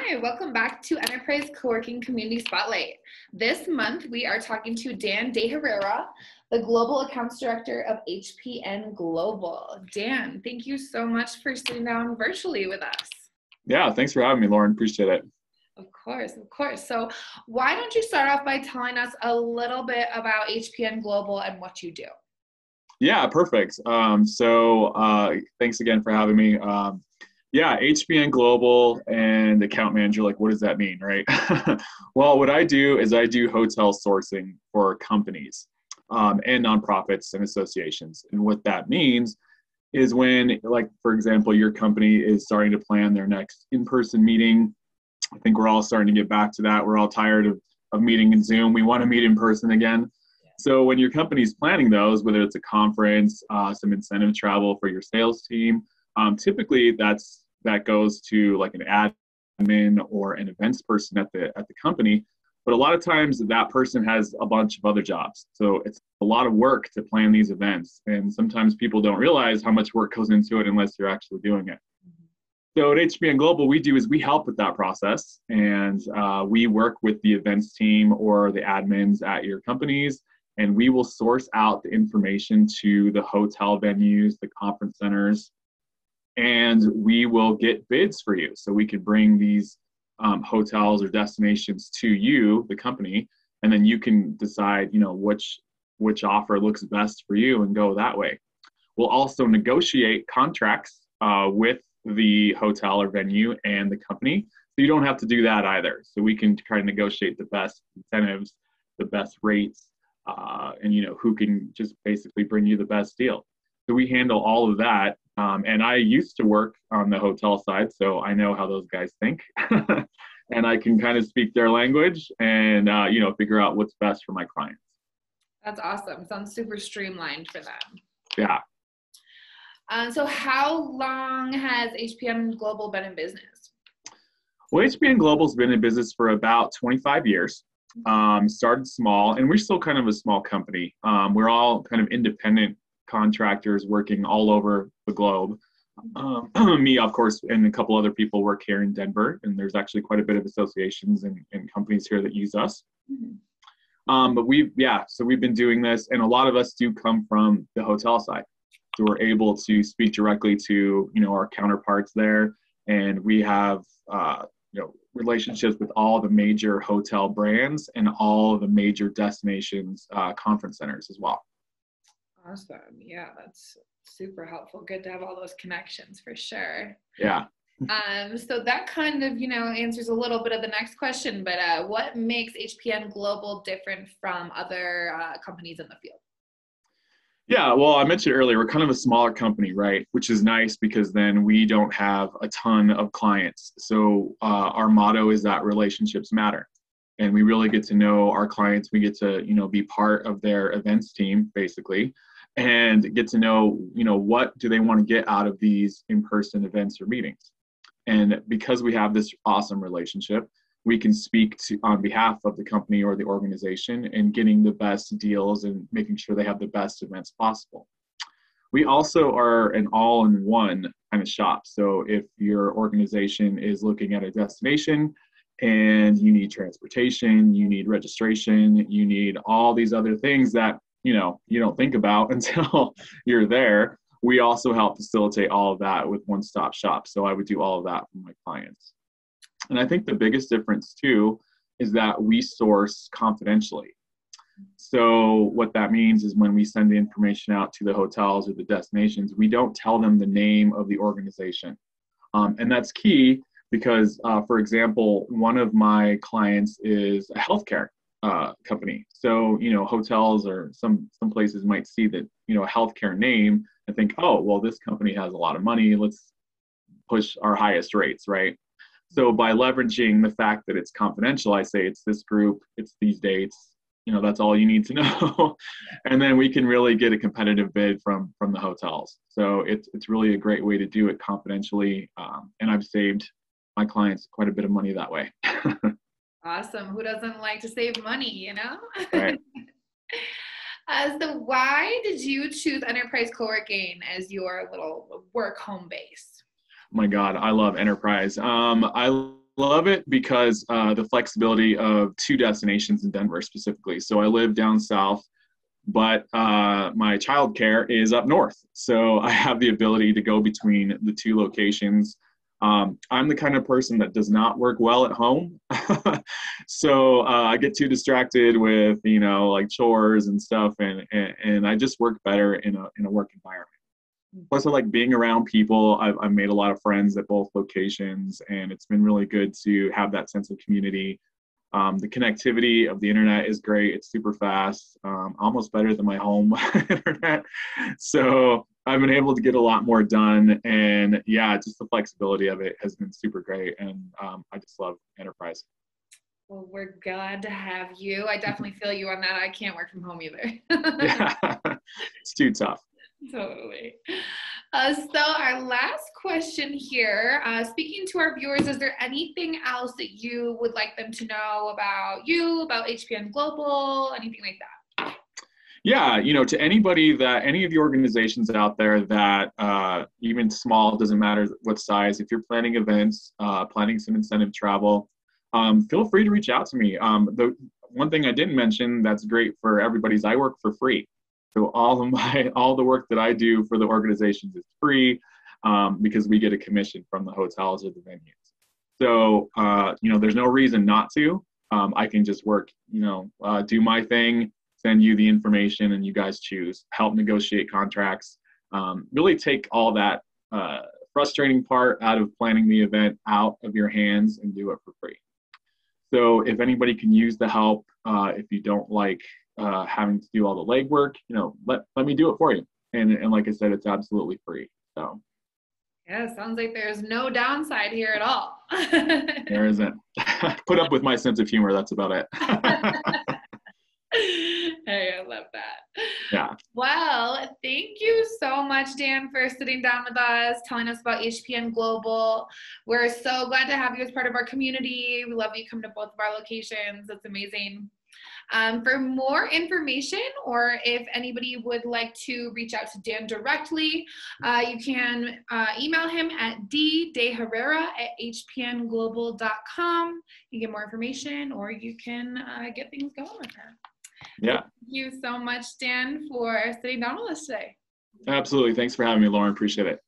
Hi, welcome back to Enterprise Coworking Community Spotlight. This month, we are talking to Dan DeHerrera, the Global Accounts Director of HPN Global. Dan, thank you so much for sitting down virtually with us. Yeah, thanks for having me, Lauren. Appreciate it. Of course, of course. So why don't you start off by telling us a little bit about HPN Global and what you do? Yeah, perfect. Thanks again for having me. HPN Global and account manager, like, what does that mean, right? Well, what I do is I do hotel sourcing for companies and nonprofits and associations. And what that means is when, like, for example, your company is starting to plan their next in-person meeting. I think we're all starting to get back to that. We're all tired of meeting in Zoom. We want to meet in person again. So when your company's planning those, whether it's a conference, some incentive travel for your sales team, typically that goes to like an admin or an events person at the company. But a lot of times that person has a bunch of other jobs. So it's a lot of work to plan these events. And sometimes people don't realize how much work goes into it unless you're actually doing it. So at HPN Global, we help with that process. And we work with the events team or the admins at your companies. And we will source out the information to the hotel venues, the conference centers, and we will get bids for you. So we can bring these hotels or destinations to you, the company, and then you can decide, which offer looks best for you and go that way. We'll also negotiate contracts with the hotel or venue and the company. So you don't have to do that either. So we can try to negotiate the best incentives, the best rates, and who can just basically bring you the best deal. So we handle all of that. And I used to work on the hotel side, so I know how those guys think. And I can kind of speak their language and, figure out what's best for my clients. That's awesome. Sounds super streamlined for them. Yeah. So how long has HPN Global been in business? Well, HPN Global's been in business for about 25 years. Started small, and we're still kind of a small company. We're all kind of independent contractors working all over the globe. Me, of course, and a couple other people work here in Denver, and there's actually quite a bit of associations and companies here that use us. Mm-hmm. But we've been doing this, and a lot of us do come from the hotel side. So we're able to speak directly to, our counterparts there, and we have, relationships with all the major hotel brands and all the major destinations, conference centers as well. Awesome. Yeah, that's super helpful. Good to have all those connections for sure. Yeah. So that kind of, answers a little bit of the next question, but what makes HPN Global different from other companies in the field? Yeah, well, I mentioned earlier, we're kind of a smaller company, right? Which is nice because then we don't have a ton of clients. So our motto is that relationships matter. And we really get to know our clients. We get to, be part of their events team, basically, and get to know, what do they want to get out of these in-person events or meetings. And because we have this awesome relationship, we can speak on behalf of the company or the organization and getting the best deals and making sure they have the best events possible. We also are an all-in-one kind of shop. So if your organization is looking at a destination and you need transportation, you need registration, you need all these other things that, you don't think about until you're there, we also help facilitate all of that with one-stop shop. So I would do all of that for my clients. And I think the biggest difference too is that we source confidentially. So what that means is when we send the information out to the hotels or the destinations, we don't tell them the name of the organization. And that's key because, for example, one of my clients is a healthcare company. So, hotels or some places might see that, a healthcare name and think, oh, well, this company has a lot of money. Let's push our highest rates, right? So by leveraging the fact that it's confidential, I say it's this group, it's these dates, that's all you need to know. And then we can really get a competitive bid from the hotels. So it's really a great way to do it confidentially. And I've saved my clients quite a bit of money that way. Awesome. Who doesn't like to save money, Right. So why did you choose Enterprise Coworking as your little work home base? My God, I love Enterprise. I love it because the flexibility of 2 destinations in Denver specifically. So I live down south, but my childcare is up north. So I have the ability to go between the 2 locations. I'm the kind of person that does not work well at home. So I get too distracted with, like chores and stuff. And I just work better in a work environment. Plus, I like being around people. I've made a lot of friends at both locations, and it's been really good to have that sense of community. The connectivity of the internet is great. It's super fast, almost better than my home internet. So I've been able to get a lot more done. And yeah, just the flexibility of it has been super great. And I just love enterprise. Well, we're glad to have you. I definitely feel you on that. I can't work from home either. Yeah, it's too tough. Totally. So our last question here, speaking to our viewers, is there anything else that you would like them to know about you, about HPN Global, anything like that? Yeah, to anybody any of the organizations out there that even small, doesn't matter what size, if you're planning events, planning some incentive travel, feel free to reach out to me. The one thing I didn't mention that's great for everybody is I work for free. So all the work that I do for the organizations is free because we get a commission from the hotels or the venues. So, there's no reason not to. I can just work, do my thing, send you the information, and you guys choose, help negotiate contracts, really take all that frustrating part out of planning the event out of your hands and do it for free. So if anybody can use the help, if you don't like having to do all the legwork, let me do it for you. And like I said, it's absolutely free. So. Yeah, sounds like there's no downside here at all. There isn't. Put up with my sense of humor. That's about it. Hey, I love that. Yeah. Well, thank you so much, Dan, for sitting down with us, telling us about HPN Global. We're so glad to have you as part of our community. We love you coming to both of our locations. It's amazing. For more information, or if anybody would like to reach out to Dan directly, you can email him at ddeherrera@hpnglobal.com. You get more information, or you can get things going with her. Yeah. Thank you so much, Dan, for sitting down with us today. Absolutely. Thanks for having me, Lauren. Appreciate it.